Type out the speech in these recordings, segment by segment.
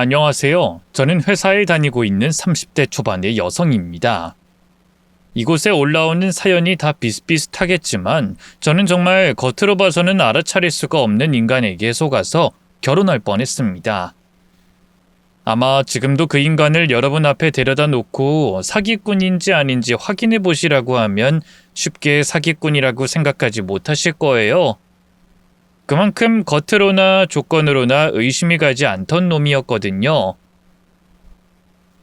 안녕하세요. 저는 회사에 다니고 있는 30대 초반의 여성입니다. 이곳에 올라오는 사연이 다 비슷비슷하겠지만 저는 정말 겉으로 봐서는 알아차릴 수가 없는 인간에게 속아서 결혼할 뻔했습니다. 아마 지금도 그 인간을 여러분 앞에 데려다 놓고 사기꾼인지 아닌지 확인해 보시라고 하면 쉽게 사기꾼이라고 생각하지 못하실 거예요. 그만큼 겉으로나 조건으로나 의심이 가지 않던 놈이었거든요.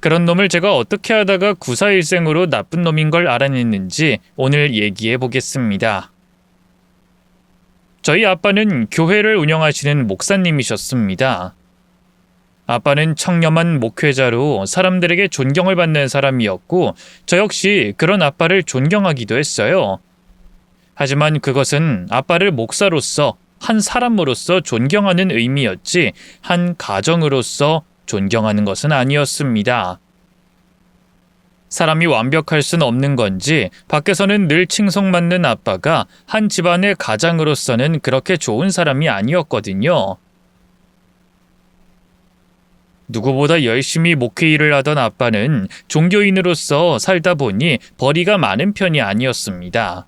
그런 놈을 제가 어떻게 하다가 구사일생으로 나쁜 놈인 걸 알아냈는지 오늘 얘기해 보겠습니다. 저희 아빠는 교회를 운영하시는 목사님이셨습니다. 아빠는 청렴한 목회자로 사람들에게 존경을 받는 사람이었고 저 역시 그런 아빠를 존경하기도 했어요. 하지만 그것은 아빠를 목사로서 한 사람으로서 존경하는 의미였지 한 가정으로서 존경하는 것은 아니었습니다. 사람이 완벽할 순 없는 건지 밖에서는 늘 칭송받는 아빠가 한 집안의 가장으로서는 그렇게 좋은 사람이 아니었거든요. 누구보다 열심히 목회 일을 하던 아빠는 종교인으로서 살다 보니 벌이가 많은 편이 아니었습니다.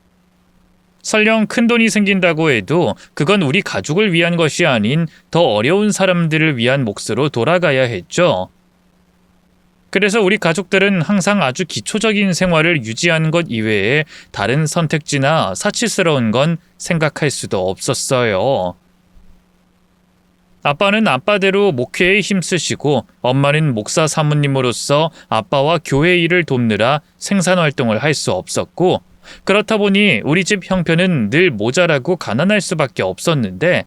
설령 큰돈이 생긴다고 해도 그건 우리 가족을 위한 것이 아닌 더 어려운 사람들을 위한 몫으로 돌아가야 했죠. 그래서 우리 가족들은 항상 아주 기초적인 생활을 유지하는 것 이외에 다른 선택지나 사치스러운 건 생각할 수도 없었어요. 아빠는 아빠대로 목회에 힘쓰시고 엄마는 목사 사모님으로서 아빠와 교회 일을 돕느라 생산활동을 할 수 없었고 그렇다 보니 우리 집 형편은 늘 모자라고 가난할 수밖에 없었는데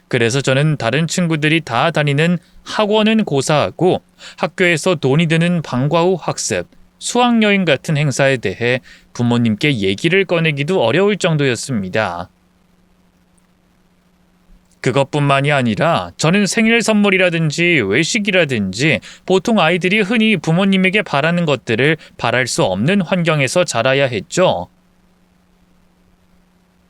그래서 저는 다른 친구들이 다 다니는 학원은 고사하고 학교에서 돈이 드는 방과 후 학습, 수학여행 같은 행사에 대해 부모님께 얘기를 꺼내기도 어려울 정도였습니다. 그것뿐만이 아니라 저는 생일 선물이라든지 외식이라든지 보통 아이들이 흔히 부모님에게 바라는 것들을 바랄 수 없는 환경에서 자라야 했죠.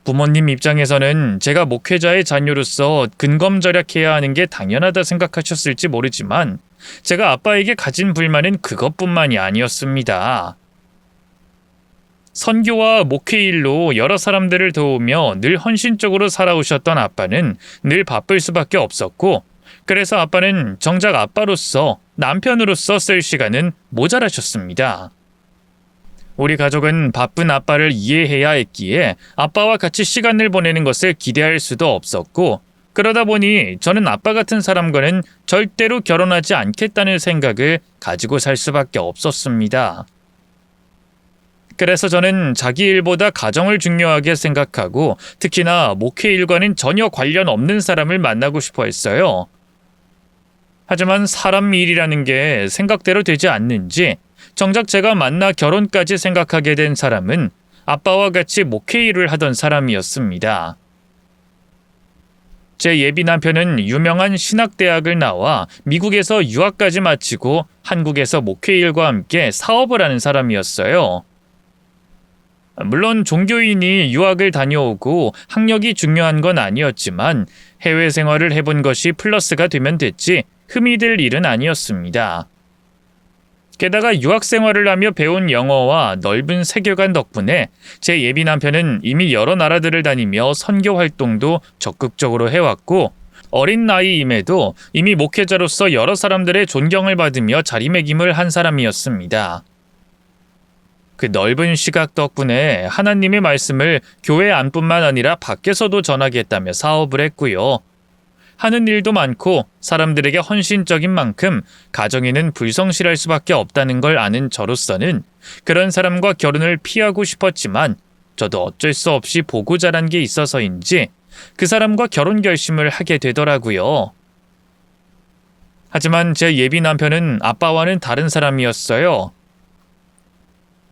부모님 입장에서는 제가 목회자의 자녀로서 근검절약해야 하는 게 당연하다 생각하셨을지 모르지만 제가 아빠에게 가진 불만은 그것뿐만이 아니었습니다. 선교와 목회 일로 여러 사람들을 도우며 늘 헌신적으로 살아오셨던 아빠는 늘 바쁠 수밖에 없었고 그래서 아빠는 정작 아빠로서 남편으로서 쓸 시간은 모자라셨습니다. 우리 가족은 바쁜 아빠를 이해해야 했기에 아빠와 같이 시간을 보내는 것을 기대할 수도 없었고 그러다 보니 저는 아빠 같은 사람과는 절대로 결혼하지 않겠다는 생각을 가지고 살 수밖에 없었습니다. 그래서 저는 자기 일보다 가정을 중요하게 생각하고 특히나 목회 일과는 전혀 관련 없는 사람을 만나고 싶어 했어요. 하지만 사람 일이라는 게 생각대로 되지 않는지 정작 제가 만나 결혼까지 생각하게 된 사람은 아빠와 같이 목회 일을 하던 사람이었습니다. 제 예비 남편은 유명한 신학대학을 나와 미국에서 유학까지 마치고 한국에서 목회 일과 함께 사업을 하는 사람이었어요. 물론 종교인이 유학을 다녀오고 학력이 중요한 건 아니었지만 해외 생활을 해본 것이 플러스가 되면 됐지 흠이 될 일은 아니었습니다. 게다가 유학 생활을 하며 배운 영어와 넓은 세계관 덕분에 제 예비 남편은 이미 여러 나라들을 다니며 선교 활동도 적극적으로 해왔고 어린 나이임에도 이미 목회자로서 여러 사람들의 존경을 받으며 자리매김을 한 사람이었습니다. 그 넓은 시각 덕분에 하나님의 말씀을 교회 안뿐만 아니라 밖에서도 전하겠다며 사업을 했고요. 하는 일도 많고 사람들에게 헌신적인 만큼 가정에는 불성실할 수밖에 없다는 걸 아는 저로서는 그런 사람과 결혼을 피하고 싶었지만 저도 어쩔 수 없이 보고 자란 게 있어서인지 그 사람과 결혼 결심을 하게 되더라고요. 하지만 제 예비 남편은 아빠와는 다른 사람이었어요.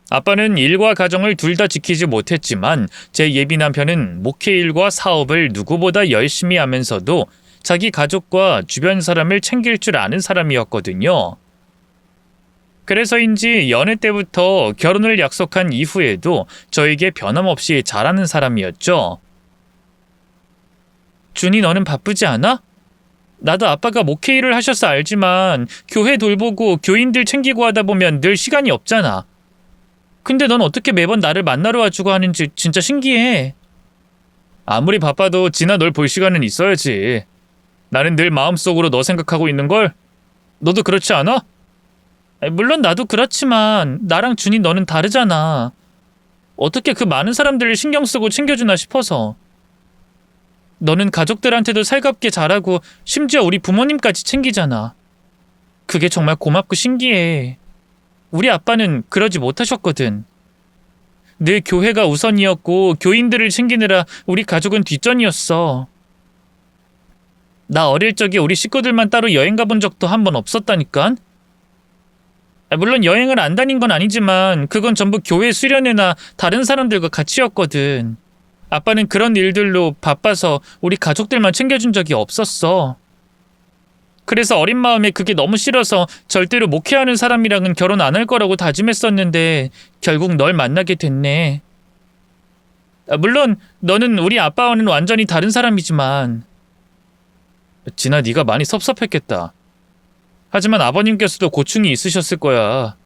아빠는 일과 가정을 둘 다 지키지 못했지만 제 예비 남편은 목회 일과 사업을 누구보다 열심히 하면서도 자기 가족과 주변 사람을 챙길 줄 아는 사람이었거든요. 그래서인지 연애 때부터 결혼을 약속한 이후에도 저에게 변함없이 잘하는 사람이었죠. 준이 너는 바쁘지 않아? 나도 아빠가 목회 일을 하셔서 알지만 교회 돌보고 교인들 챙기고 하다 보면 늘 시간이 없잖아. 근데 넌 어떻게 매번 나를 만나러 와주고 하는지 진짜 신기해. 아무리 바빠도 진아 널 볼 시간은 있어야지. 나는 늘 마음속으로 너 생각하고 있는걸? 너도 그렇지 않아? 물론 나도 그렇지만 나랑 준이 너는 다르잖아. 어떻게 그 많은 사람들을 신경 쓰고 챙겨주나 싶어서. 너는 가족들한테도 살갑게 잘하고 심지어 우리 부모님까지 챙기잖아. 그게 정말 고맙고 신기해. 우리 아빠는 그러지 못하셨거든. 늘 교회가 우선이었고 교인들을 챙기느라 우리 가족은 뒷전이었어. 나 어릴 적에 우리 식구들만 따로 여행 가본 적도 한 번 없었다니까? 물론 여행을 안 다닌 건 아니지만 그건 전부 교회 수련회나 다른 사람들과 같이였거든. 아빠는 그런 일들로 바빠서 우리 가족들만 챙겨준 적이 없었어. 그래서 어린 마음에 그게 너무 싫어서 절대로 목회하는 사람이랑은 결혼 안 할 거라고 다짐했었는데 결국 널 만나게 됐네. 물론 너는 우리 아빠와는 완전히 다른 사람이지만. 진아, 네가 많이 섭섭했겠다. 하지만 아버님께서도 고충이 있으셨을 거야.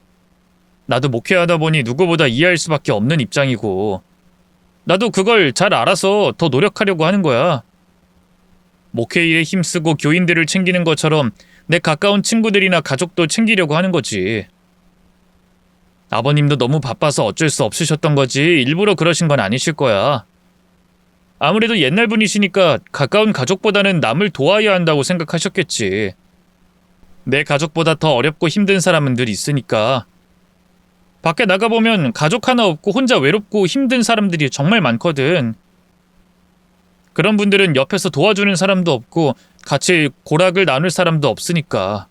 나도 목회하다 보니 누구보다 이해할 수밖에 없는 입장이고 나도 그걸 잘 알아서 더 노력하려고 하는 거야. 목회 일에 힘쓰고 교인들을 챙기는 것처럼 내 가까운 친구들이나 가족도 챙기려고 하는 거지. 아버님도 너무 바빠서 어쩔 수 없으셨던 거지 일부러 그러신 건 아니실 거야. 아무래도 옛날 분이시니까 가까운 가족보다는 남을 도와야 한다고 생각하셨겠지. 내 가족보다 더 어렵고 힘든 사람은 늘 있으니까. 밖에 나가보면 가족 하나 없고 혼자 외롭고 힘든 사람들이 정말 많거든. 그런 분들은 옆에서 도와주는 사람도 없고 같이 고락을 나눌 사람도 없으니까.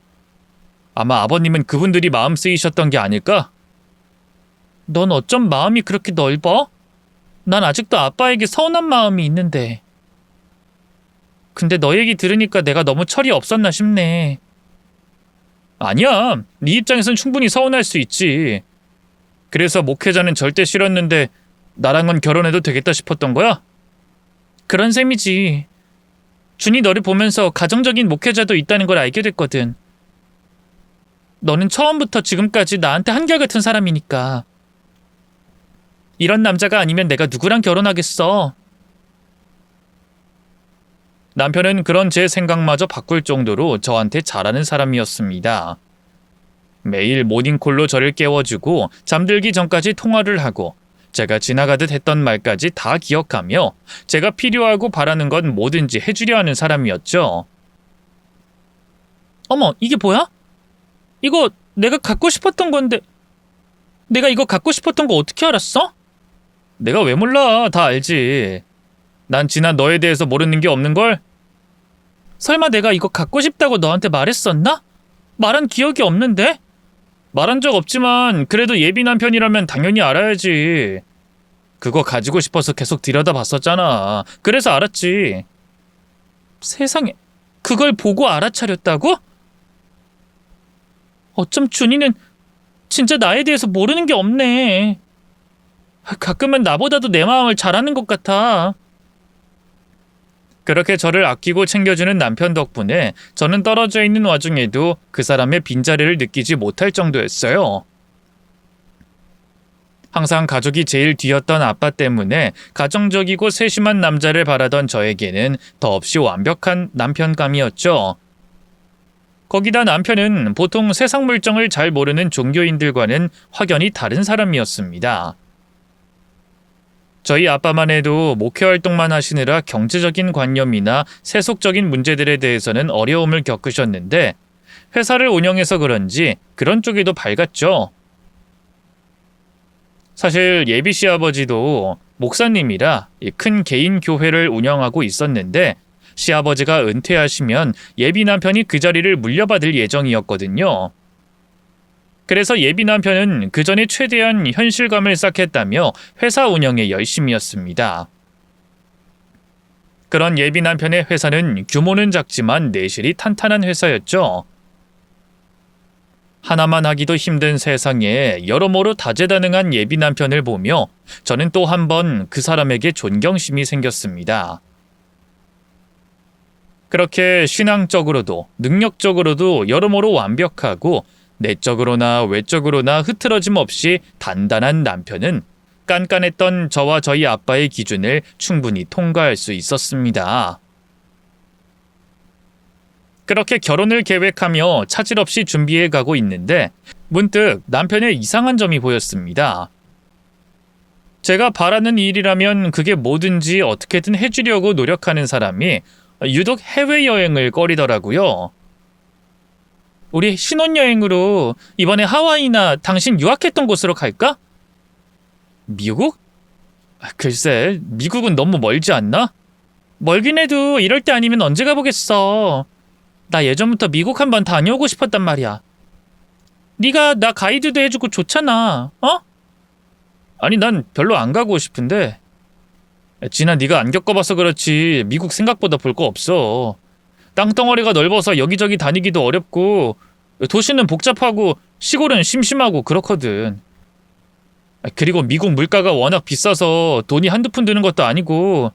아마 아버님은 그분들이 마음 쓰이셨던 게 아닐까? 넌 어쩜 마음이 그렇게 넓어? 난 아직도 아빠에게 서운한 마음이 있는데. 근데 너 얘기 들으니까 내가 너무 철이 없었나 싶네. 아니야. 네 입장에선 충분히 서운할 수 있지. 그래서 목회자는 절대 싫었는데 나랑은 결혼해도 되겠다 싶었던 거야? 그런 셈이지. 준이 너를 보면서 가정적인 목회자도 있다는 걸 알게 됐거든. 너는 처음부터 지금까지 나한테 한결같은 사람이니까. 이런 남자가 아니면 내가 누구랑 결혼하겠어? 남편은 그런 제 생각마저 바꿀 정도로 저한테 잘하는 사람이었습니다. 매일 모닝콜로 저를 깨워주고 잠들기 전까지 통화를 하고 제가 지나가듯 했던 말까지 다 기억하며 제가 필요하고 바라는 건 뭐든지 해주려 하는 사람이었죠. 어머, 이게 뭐야? 이거 내가 갖고 싶었던 건데. 내가 이거 갖고 싶었던 거 어떻게 알았어? 내가 왜 몰라. 다 알지. 난 지난 너에 대해서 모르는 게 없는걸? 설마 내가 이거 갖고 싶다고 너한테 말했었나? 말한 기억이 없는데? 말한 적 없지만 그래도 예비 남편이라면 당연히 알아야지. 그거 가지고 싶어서 계속 들여다봤었잖아. 그래서 알았지. 세상에, 그걸 보고 알아차렸다고? 어쩜 준이는 진짜 나에 대해서 모르는 게 없네. 가끔은 나보다도 내 마음을 잘 아는 것 같아. 그렇게 저를 아끼고 챙겨주는 남편 덕분에 저는 떨어져 있는 와중에도 그 사람의 빈자리를 느끼지 못할 정도였어요. 항상 가족이 제일 뒤였던 아빠 때문에 가정적이고 세심한 남자를 바라던 저에게는 더없이 완벽한 남편감이었죠. 거기다 남편은 보통 세상 물정을 잘 모르는 종교인들과는 확연히 다른 사람이었습니다. 저희 아빠만 해도 목회 활동만 하시느라 경제적인 관념이나 세속적인 문제들에 대해서는 어려움을 겪으셨는데 회사를 운영해서 그런지 그런 쪽에도 밝았죠. 사실 예비 시아버지도 목사님이라 큰 개인 교회를 운영하고 있었는데 시아버지가 은퇴하시면 예비 남편이 그 자리를 물려받을 예정이었거든요. 그래서 예비 남편은 그 전에 최대한 현실감을 쌓겠다며 회사 운영에 열심이었습니다. 그런 예비 남편의 회사는 규모는 작지만 내실이 탄탄한 회사였죠. 하나만 하기도 힘든 세상에 여러모로 다재다능한 예비 남편을 보며 저는 또 한 번 그 사람에게 존경심이 생겼습니다. 그렇게 신앙적으로도 능력적으로도 여러모로 완벽하고 내적으로나 외적으로나 흐트러짐 없이 단단한 남편은 깐깐했던 저와 저희 아빠의 기준을 충분히 통과할 수 있었습니다. 그렇게 결혼을 계획하며 차질 없이 준비해 가고 있는데 문득 남편의 이상한 점이 보였습니다. 제가 바라는 일이라면 그게 뭐든지 어떻게든 해주려고 노력하는 사람이 유독 해외여행을 꺼리더라고요. 우리 신혼여행으로 이번에 하와이나 당신 유학했던 곳으로 갈까? 미국? 글쎄, 미국은 너무 멀지 않나? 멀긴 해도 이럴 때 아니면 언제 가보겠어. 나 예전부터 미국 한번 다녀오고 싶었단 말이야. 네가 나 가이드도 해주고 좋잖아. 어? 아니 난 별로 안 가고 싶은데. 진아 네가 안 겪어봐서 그렇지 미국 생각보다 볼 거 없어. 땅덩어리가 넓어서 여기저기 다니기도 어렵고 도시는 복잡하고 시골은 심심하고 그렇거든. 그리고 미국 물가가 워낙 비싸서 돈이 한두 푼 드는 것도 아니고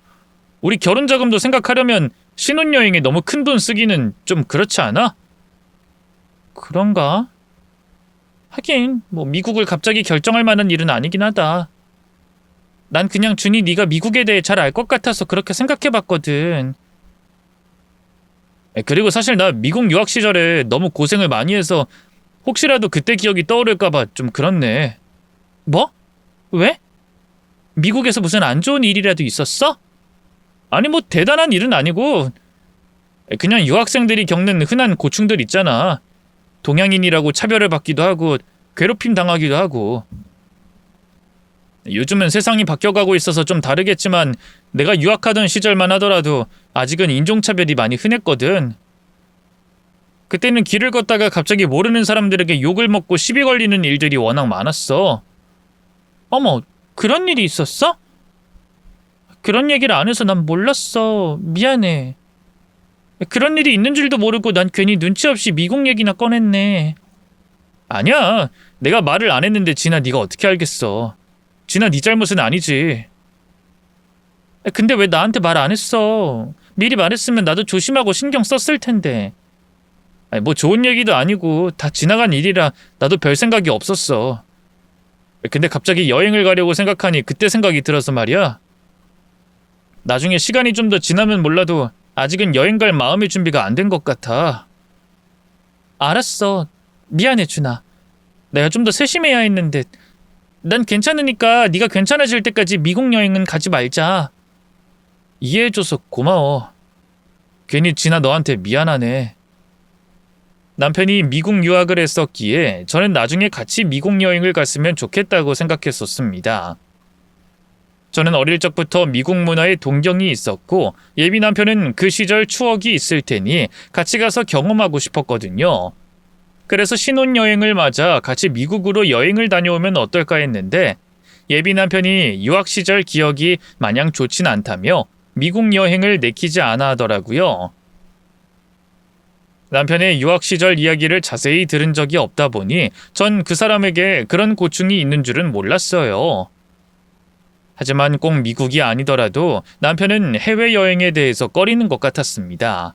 우리 결혼 자금도 생각하려면 신혼여행에 너무 큰 돈 쓰기는 좀 그렇지 않아? 그런가? 하긴 뭐 미국을 갑자기 결정할 만한 일은 아니긴 하다. 난 그냥 준이 네가 미국에 대해 잘 알 것 같아서 그렇게 생각해봤거든. 그리고 사실 나 미국 유학 시절에 너무 고생을 많이 해서 혹시라도 그때 기억이 떠오를까봐 좀 그렇네. 뭐? 왜? 미국에서 무슨 안 좋은 일이라도 있었어? 아니 뭐 대단한 일은 아니고 그냥 유학생들이 겪는 흔한 고충들 있잖아. 동양인이라고 차별을 받기도 하고 괴롭힘 당하기도 하고. 요즘은 세상이 바뀌어가고 있어서 좀 다르겠지만 내가 유학하던 시절만 하더라도 아직은 인종차별이 많이 흔했거든. 그때는 길을 걷다가 갑자기 모르는 사람들에게 욕을 먹고 시비 걸리는 일들이 워낙 많았어. 어머, 그런 일이 있었어? 그런 얘기를 안 해서 난 몰랐어. 미안해. 그런 일이 있는 줄도 모르고 난 괜히 눈치 없이 미국 얘기나 꺼냈네. 아니야. 내가 말을 안 했는데 진아 네가 어떻게 알겠어. 진아 네 잘못은 아니지. 근데 왜 나한테 말 안 했어? 미리 말했으면 나도 조심하고 신경 썼을 텐데. 아니, 뭐 좋은 얘기도 아니고 다 지나간 일이라 나도 별 생각이 없었어. 근데 갑자기 여행을 가려고 생각하니 그때 생각이 들어서 말이야. 나중에 시간이 좀 더 지나면 몰라도 아직은 여행 갈 마음의 준비가 안 된 것 같아. 알았어. 미안해 준아. 내가 좀 더 세심해야 했는데 난 괜찮으니까 네가 괜찮아질 때까지 미국 여행은 가지 말자. 이해해줘서 고마워. 괜히 진아 너한테 미안하네. 남편이 미국 유학을 했었기에 저는 나중에 같이 미국 여행을 갔으면 좋겠다고 생각했었습니다. 저는 어릴 적부터 미국 문화에 동경이 있었고 예비 남편은 그 시절 추억이 있을 테니 같이 가서 경험하고 싶었거든요. 그래서 신혼여행을 맞아 같이 미국으로 여행을 다녀오면 어떨까 했는데 예비 남편이 유학 시절 기억이 마냥 좋진 않다며 미국 여행을 내키지 않아 하더라고요. 남편의 유학 시절 이야기를 자세히 들은 적이 없다 보니 전 그 사람에게 그런 고충이 있는 줄은 몰랐어요. 하지만 꼭 미국이 아니더라도 남편은 해외여행에 대해서 꺼리는 것 같았습니다.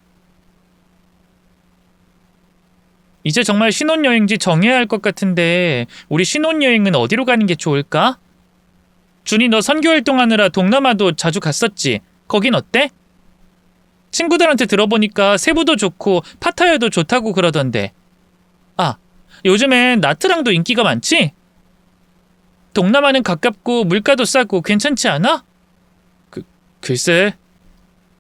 이제 정말 신혼여행지 정해야 할 것 같은데 우리 신혼여행은 어디로 가는 게 좋을까? 준이 너 선교활동하느라 동남아도 자주 갔었지? 거긴 어때? 친구들한테 들어보니까 세부도 좋고 파타야도 좋다고 그러던데. 아, 요즘엔 나트랑도 인기가 많지? 동남아는 가깝고 물가도 싸고 괜찮지 않아? 글쎄.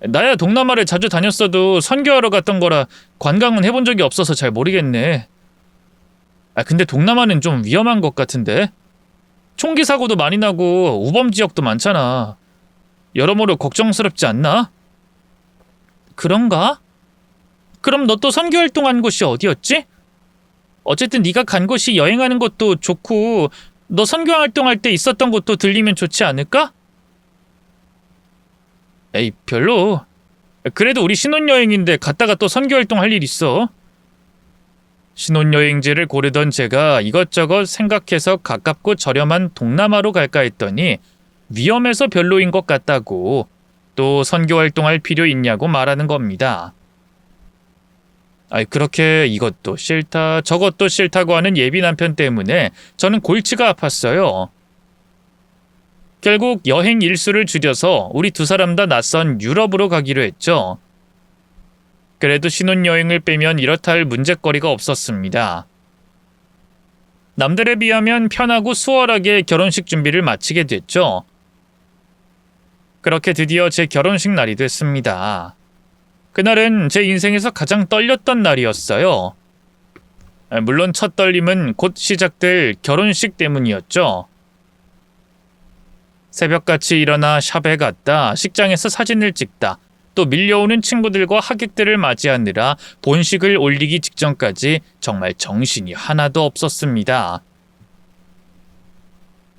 나야 동남아를 자주 다녔어도 선교하러 갔던 거라 관광은 해본 적이 없어서 잘 모르겠네. 근데 동남아는 좀 위험한 것 같은데? 총기 사고도 많이 나고 우범 지역도 많잖아. 여러모로 걱정스럽지 않나? 그런가? 그럼 너 또 선교활동한 곳이 어디였지? 어쨌든 네가 간 곳이 여행하는 것도 좋고 너 선교활동할 때 있었던 곳도 들리면 좋지 않을까? 에이, 별로. 그래도 우리 신혼여행인데 갔다가 또 선교활동 할 일 있어. 신혼여행지를 고르던 제가 이것저것 생각해서 가깝고 저렴한 동남아로 갈까 했더니 위험해서 별로인 것 같다고 또 선교활동할 필요 있냐고 말하는 겁니다. 아이, 그렇게 이것도 싫다, 저것도 싫다고 하는 예비 남편 때문에 저는 골치가 아팠어요. 결국 여행 일수를 줄여서 우리 두 사람 다 낯선 유럽으로 가기로 했죠. 그래도 신혼여행을 빼면 이렇다 할 문제거리가 없었습니다. 남들에 비하면 편하고 수월하게 결혼식 준비를 마치게 됐죠. 그렇게 드디어 제 결혼식 날이 됐습니다. 그날은 제 인생에서 가장 떨렸던 날이었어요. 물론 첫 떨림은 곧 시작될 결혼식 때문이었죠. 새벽같이 일어나 샵에 갔다, 식장에서 사진을 찍다, 또 밀려오는 친구들과 하객들을 맞이하느라 본식을 올리기 직전까지 정말 정신이 하나도 없었습니다.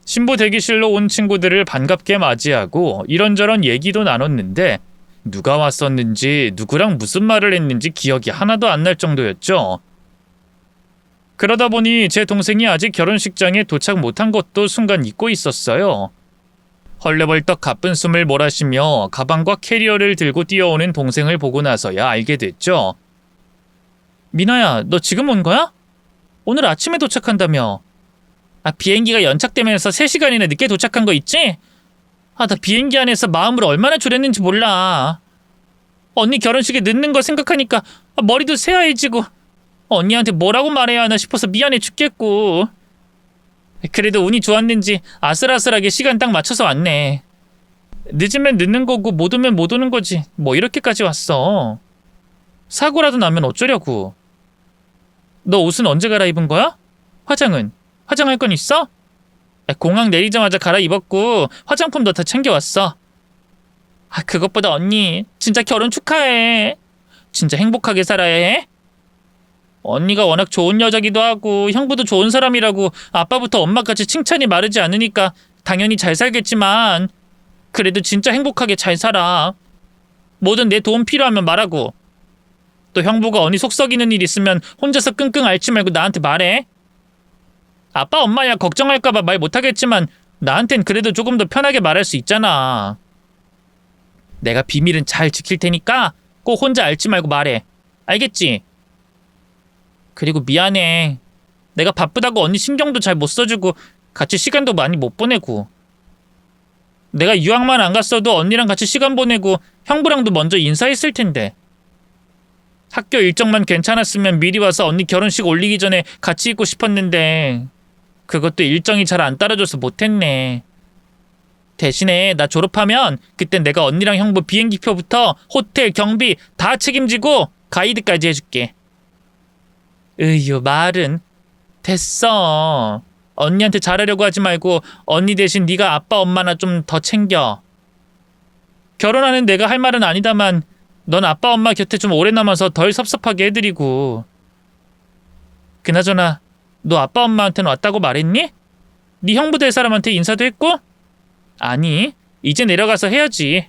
신부 대기실로 온 친구들을 반갑게 맞이하고 이런저런 얘기도 나눴는데 누가 왔었는지 누구랑 무슨 말을 했는지 기억이 하나도 안 날 정도였죠. 그러다 보니 제 동생이 아직 결혼식장에 도착 못한 것도 순간 잊고 있었어요. 헐레벌떡 가쁜 숨을 몰아쉬며 가방과 캐리어를 들고 뛰어오는 동생을 보고 나서야 알게 됐죠. 미나야, 너 지금 온 거야? 오늘 아침에 도착한다며. 비행기가 연착되면서 3시간이나 늦게 도착한 거 있지? 나 비행기 안에서 마음을 얼마나 졸였는지 몰라. 언니 결혼식에 늦는 거 생각하니까 머리도 새하얘지고 언니한테 뭐라고 말해야 하나 싶어서 미안해 죽겠고. 그래도 운이 좋았는지 아슬아슬하게 시간 딱 맞춰서 왔네. 늦으면 늦는 거고 못 오면 못 오는 거지. 뭐 이렇게까지 왔어. 사고라도 나면 어쩌려고. 너 옷은 언제 갈아입은 거야? 화장은? 화장할 건 있어? 공항 내리자마자 갈아입었고 화장품도 다 챙겨왔어. 그것보다 언니 진짜 결혼 축하해. 진짜 행복하게 살아야 해. 언니가 워낙 좋은 여자기도 하고 형부도 좋은 사람이라고 아빠부터 엄마까지 칭찬이 마르지 않으니까 당연히 잘 살겠지만 그래도 진짜 행복하게 잘 살아. 뭐든 내 도움 필요하면 말하고. 또 형부가 언니 속 썩이는 일 있으면 혼자서 끙끙 앓지 말고 나한테 말해. 아빠 엄마야 걱정할까봐 말 못하겠지만 나한텐 그래도 조금 더 편하게 말할 수 있잖아. 내가 비밀은 잘 지킬 테니까 꼭 혼자 앓지 말고 말해. 알겠지? 그리고 미안해. 내가 바쁘다고 언니 신경도 잘 못 써주고 같이 시간도 많이 못 보내고. 내가 유학만 안 갔어도 언니랑 같이 시간 보내고 형부랑도 먼저 인사했을 텐데. 학교 일정만 괜찮았으면 미리 와서 언니 결혼식 올리기 전에 같이 있고 싶었는데 그것도 일정이 잘 안 따라줘서 못했네. 대신에 나 졸업하면 그땐 내가 언니랑 형부 비행기표부터 호텔, 경비 다 책임지고 가이드까지 해줄게. 으유, 말은. 됐어. 언니한테 잘하려고 하지 말고 언니 대신 네가 아빠 엄마나 좀 더 챙겨. 결혼하는 내가 할 말은 아니다만 넌 아빠 엄마 곁에 좀 오래 남아서 덜 섭섭하게 해드리고. 그나저나 너 아빠 엄마한테는 왔다고 말했니? 네 형부 될 사람한테 인사도 했고? 아니, 이제 내려가서 해야지.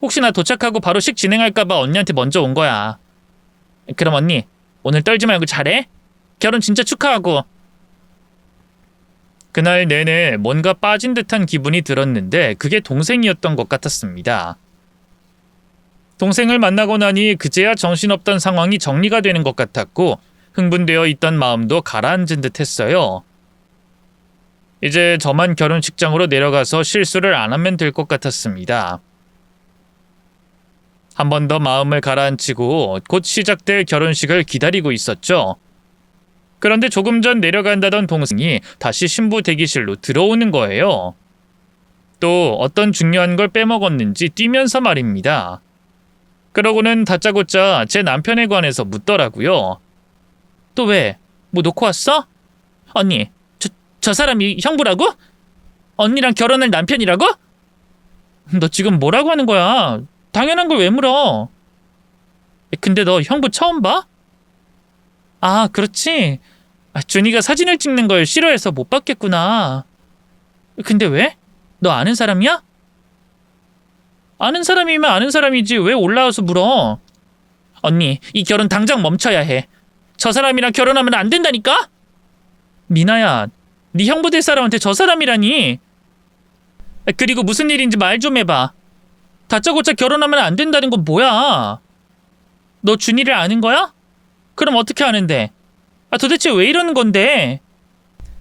혹시나 도착하고 바로 식 진행할까봐 언니한테 먼저 온 거야. 그럼 언니 오늘 떨지 말고 잘해. 결혼 진짜 축하하고. 그날 내내 뭔가 빠진 듯한 기분이 들었는데 그게 동생이었던 것 같았습니다. 동생을 만나고 나니 그제야 정신없던 상황이 정리가 되는 것 같았고 흥분되어 있던 마음도 가라앉은 듯 했어요. 이제 저만 결혼식장으로 내려가서 실수를 안 하면 될 것 같았습니다. 한 번 더 마음을 가라앉히고 곧 시작될 결혼식을 기다리고 있었죠. 그런데 조금 전 내려간다던 동생이 다시 신부 대기실로 들어오는 거예요. 또 어떤 중요한 걸 빼먹었는지 뛰면서 말입니다. 그러고는 다짜고짜 제 남편에 관해서 묻더라고요. 또 왜? 뭐 놓고 왔어? 언니, 저 사람이 형부라고? 언니랑 결혼할 남편이라고? 너 지금 뭐라고 하는 거야? 당연한 걸 왜 물어? 근데 너 형부 처음 봐? 아, 그렇지. 준이가 사진을 찍는 걸 싫어해서 못 봤겠구나. 근데 왜? 너 아는 사람이야? 아는 사람이면 아는 사람이지 왜 올라와서 물어? 언니, 이 결혼 당장 멈춰야 해. 저 사람이랑 결혼하면 안 된다니까? 미나야, 네 형부 될 사람한테 저 사람이라니. 그리고 무슨 일인지 말 좀 해봐. 다짜고짜 결혼하면 안 된다는 건 뭐야? 너 준이를 아는 거야? 그럼 어떻게 하는데? 도대체 왜 이러는 건데?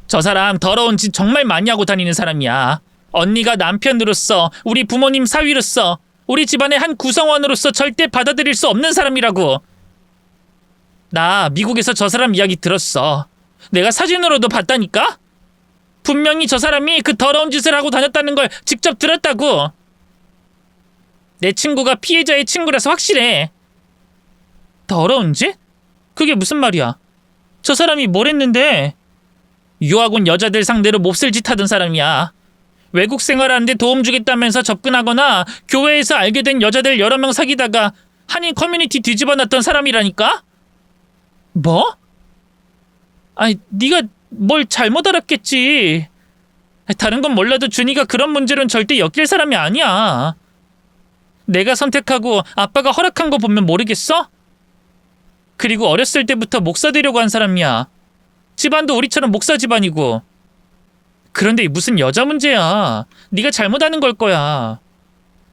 저 사람 더러운 짓 정말 많이 하고 다니는 사람이야. 언니가 남편으로서, 우리 부모님 사위로서, 우리 집안의 한 구성원으로서 절대 받아들일 수 없는 사람이라고. 나 미국에서 저 사람 이야기 들었어. 내가 사진으로도 봤다니까? 분명히 저 사람이 그 더러운 짓을 하고 다녔다는 걸 직접 들었다고. 내 친구가 피해자의 친구라서 확실해. 더러운 짓? 그게 무슨 말이야? 저 사람이 뭘 했는데? 유학 온 여자들 상대로 몹쓸 짓 하던 사람이야. 외국 생활하는데 도움 주겠다면서 접근하거나 교회에서 알게 된 여자들 여러 명 사귀다가 한인 커뮤니티 뒤집어 놨던 사람이라니까? 뭐? 아니, 네가 뭘 잘못 알았겠지. 다른 건 몰라도 준이가 그런 문제로는 절대 엮일 사람이 아니야. 내가 선택하고 아빠가 허락한 거 보면 모르겠어? 그리고 어렸을 때부터 목사 되려고 한 사람이야. 집안도 우리처럼 목사 집안이고. 그런데 무슨 여자 문제야. 네가 잘못하는 걸 거야.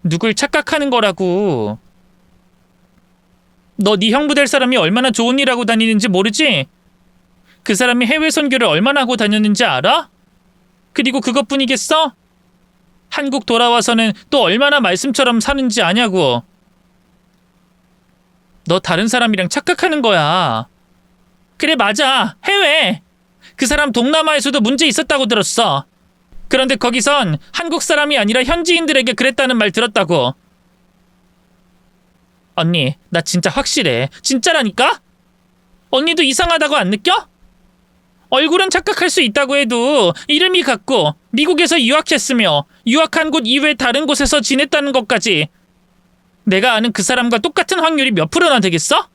누굴 착각하는 거라고. 너 네 형부 될 사람이 얼마나 좋은 일 하고 다니는지 모르지? 그 사람이 해외 선교를 얼마나 하고 다녔는지 알아? 그리고 그것뿐이겠어? 한국 돌아와서는 또 얼마나 말씀처럼 사는지 아냐고. 너 다른 사람이랑 착각하는 거야. 그래, 맞아. 해외. 그 사람 동남아에서도 문제 있었다고 들었어. 그런데 거기선 한국 사람이 아니라 현지인들에게 그랬다는 말 들었다고. 언니, 나 진짜 확실해. 진짜라니까? 언니도 이상하다고 안 느껴? 얼굴은 착각할 수 있다고 해도 이름이 같고 미국에서 유학했으며 유학한 곳 이외 다른 곳에서 지냈다는 것까지 내가 아는 그 사람과 똑같은 확률이 몇 프로나 되겠어?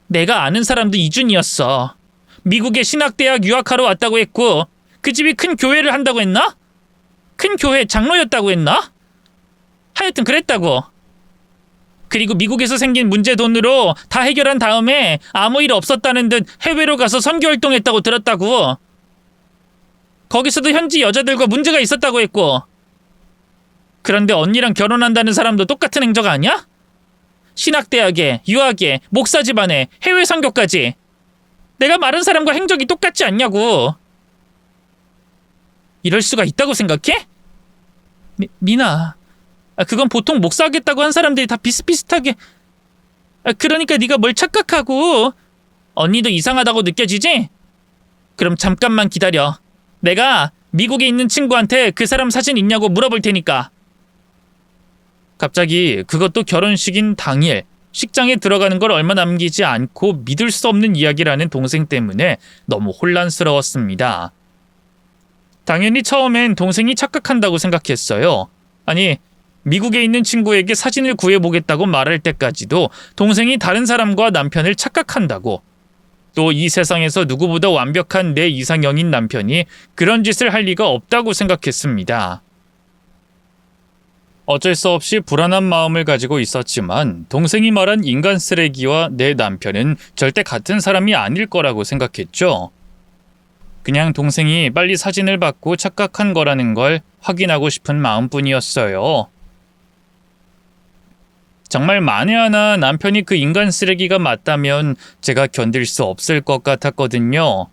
내가 아는 사람도 이준이었어. 미국의 신학대학 유학하러 왔다고 했고 그 집이 큰 교회를 한다고 했나? 큰 교회 장로였다고 했나? 하여튼 그랬다고. 그리고 미국에서 생긴 문제 돈으로 다 해결한 다음에 아무 일 없었다는 듯 해외로 가서 선교활동했다고 들었다고. 거기서도 현지 여자들과 문제가 있었다고 했고. 그런데 언니랑 결혼한다는 사람도 똑같은 행적 아니야? 신학대학에, 유학에, 목사 집안에, 해외 선교까지. 내가 말한 사람과 행적이 똑같지 않냐고. 이럴 수가 있다고 생각해? 미나, 그건 보통 목사하겠다고 한 사람들이 다 비슷비슷하게. 그러니까 네가 뭘 착각하고. 언니도 이상하다고 느껴지지? 그럼 잠깐만 기다려. 내가 미국에 있는 친구한테 그 사람 사진 있냐고 물어볼 테니까. 갑자기 그것도 결혼식인 당일 식장에 들어가는 걸 얼마 남기지 않고 믿을 수 없는 이야기라는 동생 때문에 너무 혼란스러웠습니다. 당연히 처음엔 동생이 착각한다고 생각했어요. 아니, 미국에 있는 친구에게 사진을 구해보겠다고 말할 때까지도 동생이 다른 사람과 남편을 착각한다고. 또 이 세상에서 누구보다 완벽한 내 이상형인 남편이 그런 짓을 할 리가 없다고 생각했습니다. 어쩔 수 없이 불안한 마음을 가지고 있었지만 동생이 말한 인간 쓰레기와 내 남편은 절대 같은 사람이 아닐 거라고 생각했죠. 그냥 동생이 빨리 사진을 받고 착각한 거라는 걸 확인하고 싶은 마음뿐이었어요. 정말 만에 하나 남편이 그 인간 쓰레기가 맞다면 제가 견딜 수 없을 것 같았거든요.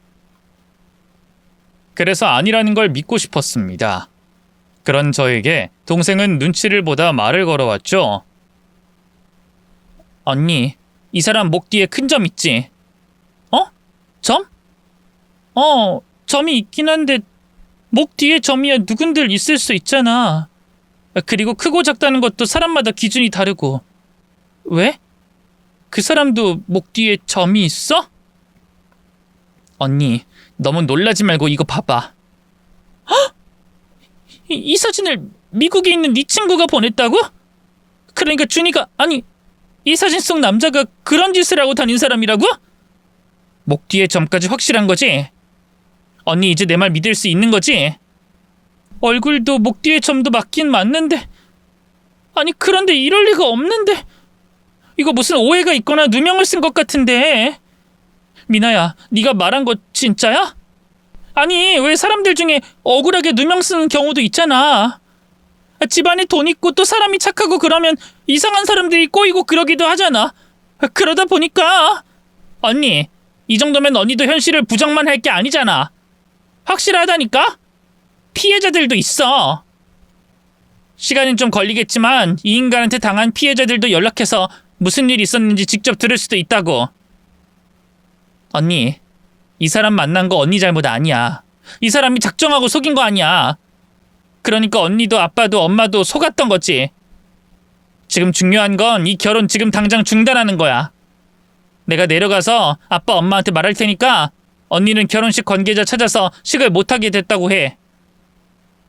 그래서 아니라는 걸 믿고 싶었습니다. 그런 저에게 동생은 눈치를 보다 말을 걸어왔죠. 언니, 이 사람 목 뒤에 큰 점 있지? 어? 점? 점이 있긴 한데 목 뒤에 점이야 누군들 있을 수 있잖아. 그리고 크고 작다는 것도 사람마다 기준이 다르고. 왜? 그 사람도 목 뒤에 점이 있어? 언니, 너무 놀라지 말고 이거 봐봐. 헉? 이 사진을 미국에 있는 네 친구가 보냈다고? 그러니까 준이가, 아니, 이 사진 속 남자가 그런 짓을 하고 다닌 사람이라고? 목 뒤에 점까지 확실한 거지? 언니 이제 내 말 믿을 수 있는 거지? 얼굴도 목 뒤에 점도 맞긴 맞는데, 아니 그런데 이럴 리가 없는데. 이거 무슨 오해가 있거나 누명을 쓴 것 같은데. 미나야, 네가 말한 거 진짜야? 아니 왜 사람들 중에 억울하게 누명 쓰는 경우도 있잖아. 집안에 돈 있고 또 사람이 착하고 그러면 이상한 사람들이 꼬이고 그러기도 하잖아. 그러다 보니까 언니, 이 정도면 언니도 현실을 부정만 할 게 아니잖아. 확실하다니까? 피해자들도 있어. 시간은 좀 걸리겠지만 이 인간한테 당한 피해자들도 연락해서 무슨 일이 있었는지 직접 들을 수도 있다고. 언니, 이 사람 만난 거 언니 잘못 아니야. 이 사람이 작정하고 속인 거 아니야. 그러니까 언니도 아빠도 엄마도 속았던 거지. 지금 중요한 건 이 결혼 지금 당장 중단하는 거야. 내가 내려가서 아빠 엄마한테 말할 테니까 언니는 결혼식 관계자 찾아서 식을 못하게 됐다고 해.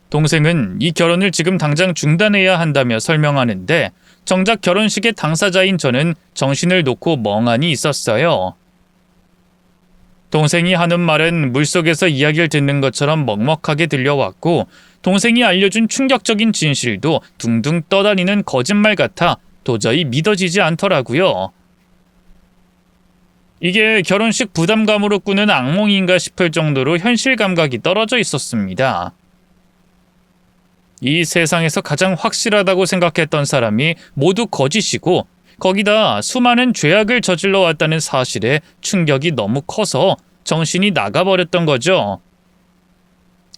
동생은 이 결혼을 지금 당장 중단해야 한다며 설명하는데 정작 결혼식의 당사자인 저는 정신을 놓고 멍하니 있었어요. 동생이 하는 말은 물속에서 이야기를 듣는 것처럼 먹먹하게 들려왔고 동생이 알려준 충격적인 진실도 둥둥 떠다니는 거짓말 같아 도저히 믿어지지 않더라고요. 이게 결혼식 부담감으로 꾸는 악몽인가 싶을 정도로 현실 감각이 떨어져 있었습니다. 이 세상에서 가장 확실하다고 생각했던 사람이 모두 거짓이고 거기다 수많은 죄악을 저질러 왔다는 사실에 충격이 너무 커서 정신이 나가버렸던 거죠.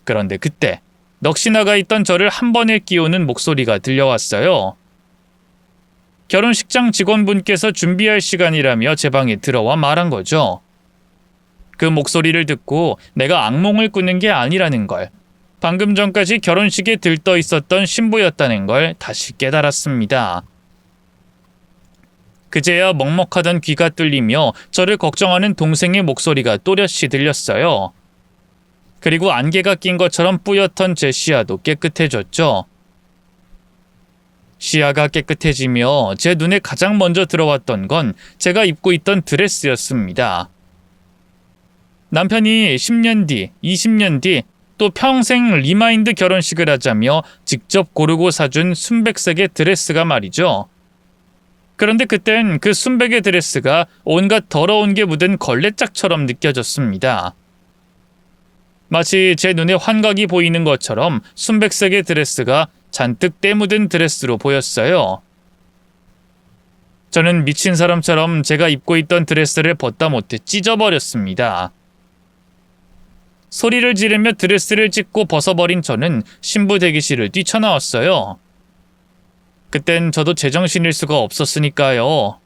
그런데 그때 넋이 나가 있던 저를 한 번에 끼우는 목소리가 들려왔어요. 결혼식장 직원분께서 준비할 시간이라며 제 방에 들어와 말한 거죠. 그 목소리를 듣고 내가 악몽을 꾸는 게 아니라는 걸, 방금 전까지 결혼식에 들떠 있었던 신부였다는 걸 다시 깨달았습니다. 그제야 먹먹하던 귀가 뚫리며 저를 걱정하는 동생의 목소리가 또렷이 들렸어요. 그리고 안개가 낀 것처럼 뿌옇던 제 시야도 깨끗해졌죠. 시야가 깨끗해지며 제 눈에 가장 먼저 들어왔던 건 제가 입고 있던 드레스였습니다. 남편이 10년 뒤, 20년 뒤, 또 평생 리마인드 결혼식을 하자며 직접 고르고 사준 순백색의 드레스가 말이죠. 그런데 그땐 그 순백의 드레스가 온갖 더러운 게 묻은 걸레짝처럼 느껴졌습니다. 마치 제 눈에 환각이 보이는 것처럼 순백색의 드레스가 잔뜩 때 묻은 드레스로 보였어요. 저는 미친 사람처럼 제가 입고 있던 드레스를 벗다 못해 찢어버렸습니다. 소리를 지르며 드레스를 찢고 벗어버린 저는 신부 대기실을 뛰쳐나왔어요. 그땐 저도 제정신일 수가 없었으니까요.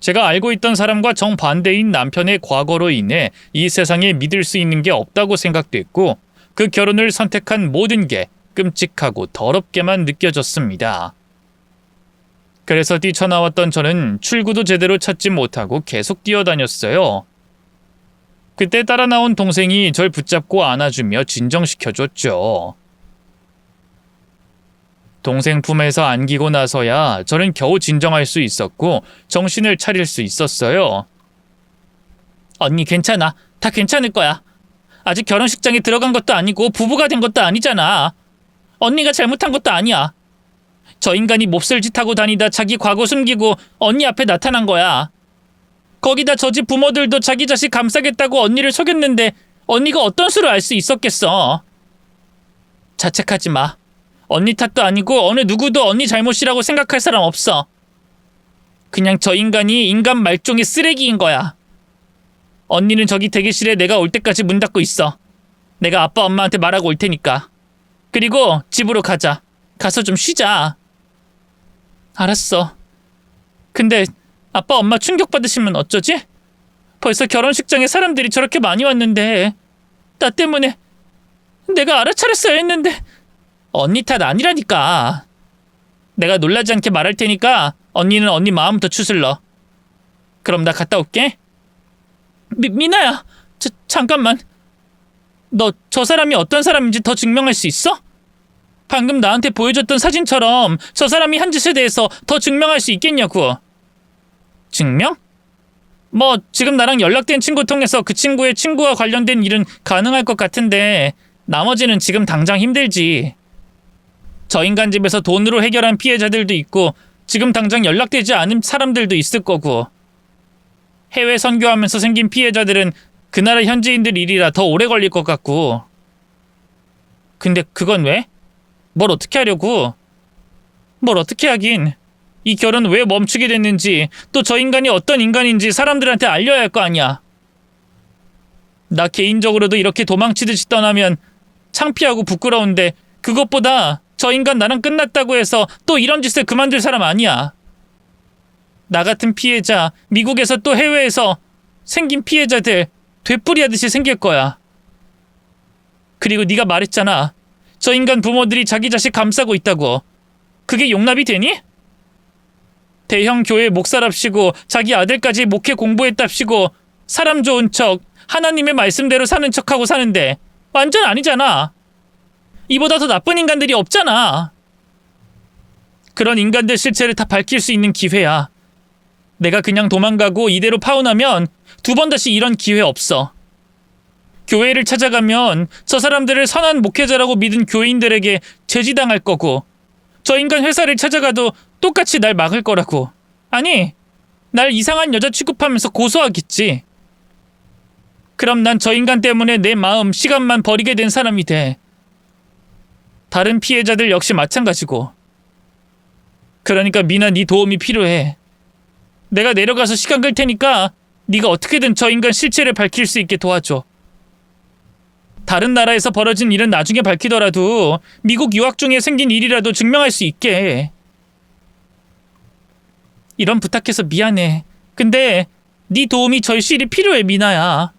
제가 알고 있던 사람과 정반대인 남편의 과거로 인해 이 세상에 믿을 수 있는 게 없다고 생각됐고 그 결혼을 선택한 모든 게 끔찍하고 더럽게만 느껴졌습니다. 그래서 뛰쳐나왔던 저는 출구도 제대로 찾지 못하고 계속 뛰어다녔어요. 그때 따라 나온 동생이 절 붙잡고 안아주며 진정시켜줬죠. 동생 품에서 안기고 나서야 저는 겨우 진정할 수 있었고 정신을 차릴 수 있었어요. 언니 괜찮아. 다 괜찮을 거야. 아직 결혼식장에 들어간 것도 아니고 부부가 된 것도 아니잖아. 언니가 잘못한 것도 아니야. 저 인간이 몹쓸 짓 하고 다니다 자기 과거 숨기고 언니 앞에 나타난 거야. 거기다 저 집 부모들도 자기 자식 감싸겠다고 언니를 속였는데 언니가 어떤 수를 알 수 있었겠어. 자책하지 마. 언니 탓도 아니고 어느 누구도 언니 잘못이라고 생각할 사람 없어. 그냥 저 인간이 인간 말종의 쓰레기인 거야. 언니는 저기 대기실에 내가 올 때까지 문 닫고 있어. 내가 아빠 엄마한테 말하고 올 테니까. 그리고 집으로 가자. 가서 좀 쉬자. 알았어. 근데 아빠 엄마 충격받으시면 어쩌지? 벌써 결혼식장에 사람들이 저렇게 많이 왔는데 나 때문에 내가 알아차렸어야 했는데. 언니 탓 아니라니까. 내가 놀라지 않게 말할 테니까 언니는 언니 마음부터 추슬러. 그럼 나 갔다 올게. 미나야, 잠깐만. 너 저 사람이 어떤 사람인지 더 증명할 수 있어? 방금 나한테 보여줬던 사진처럼 저 사람이 한 짓에 대해서 더 증명할 수 있겠냐고. 증명? 뭐 지금 나랑 연락된 친구 통해서 그 친구의 친구와 관련된 일은 가능할 것 같은데 나머지는 지금 당장 힘들지. 저 인간 집에서 돈으로 해결한 피해자들도 있고 지금 당장 연락되지 않은 사람들도 있을 거고 해외 선교하면서 생긴 피해자들은 그 나라 현지인들 일이라 더 오래 걸릴 것 같고. 근데 그건 왜? 뭘 어떻게 하려고? 뭘 어떻게 하긴. 이 결혼 왜 멈추게 됐는지, 또 저 인간이 어떤 인간인지 사람들한테 알려야 할 거 아니야. 나 개인적으로도 이렇게 도망치듯이 떠나면 창피하고 부끄러운데, 그것보다 저 인간 나랑 끝났다고 해서 또 이런 짓을 그만둘 사람 아니야. 나 같은 피해자, 미국에서 또 해외에서 생긴 피해자들 되풀이하듯이 생길 거야. 그리고 네가 말했잖아. 저 인간 부모들이 자기 자식 감싸고 있다고. 그게 용납이 되니? 대형 교회 목사랍시고 자기 아들까지 목회 공부했답시고 사람 좋은 척 하나님의 말씀대로 사는 척하고 사는데 완전 아니잖아. 이보다 더 나쁜 인간들이 없잖아. 그런 인간들 실체를 다 밝힐 수 있는 기회야. 내가 그냥 도망가고 이대로 파혼하면 두 번 다시 이런 기회 없어. 교회를 찾아가면 저 사람들을 선한 목회자라고 믿은 교인들에게 제지당할 거고, 저 인간 회사를 찾아가도 똑같이 날 막을 거라고. 아니, 날 이상한 여자 취급하면서 고소하겠지. 그럼 난 저 인간 때문에 내 마음, 시간만 버리게 된 사람이 돼. 다른 피해자들 역시 마찬가지고. 그러니까 미나, 네 도움이 필요해. 내가 내려가서 시간 끌 테니까 네가 어떻게든 저 인간 실체를 밝힐 수 있게 도와줘. 다른 나라에서 벌어진 일은 나중에 밝히더라도 미국 유학 중에 생긴 일이라도 증명할 수 있게. 이런 부탁해서 미안해. 근데 네 도움이 절실히 필요해, 미나야.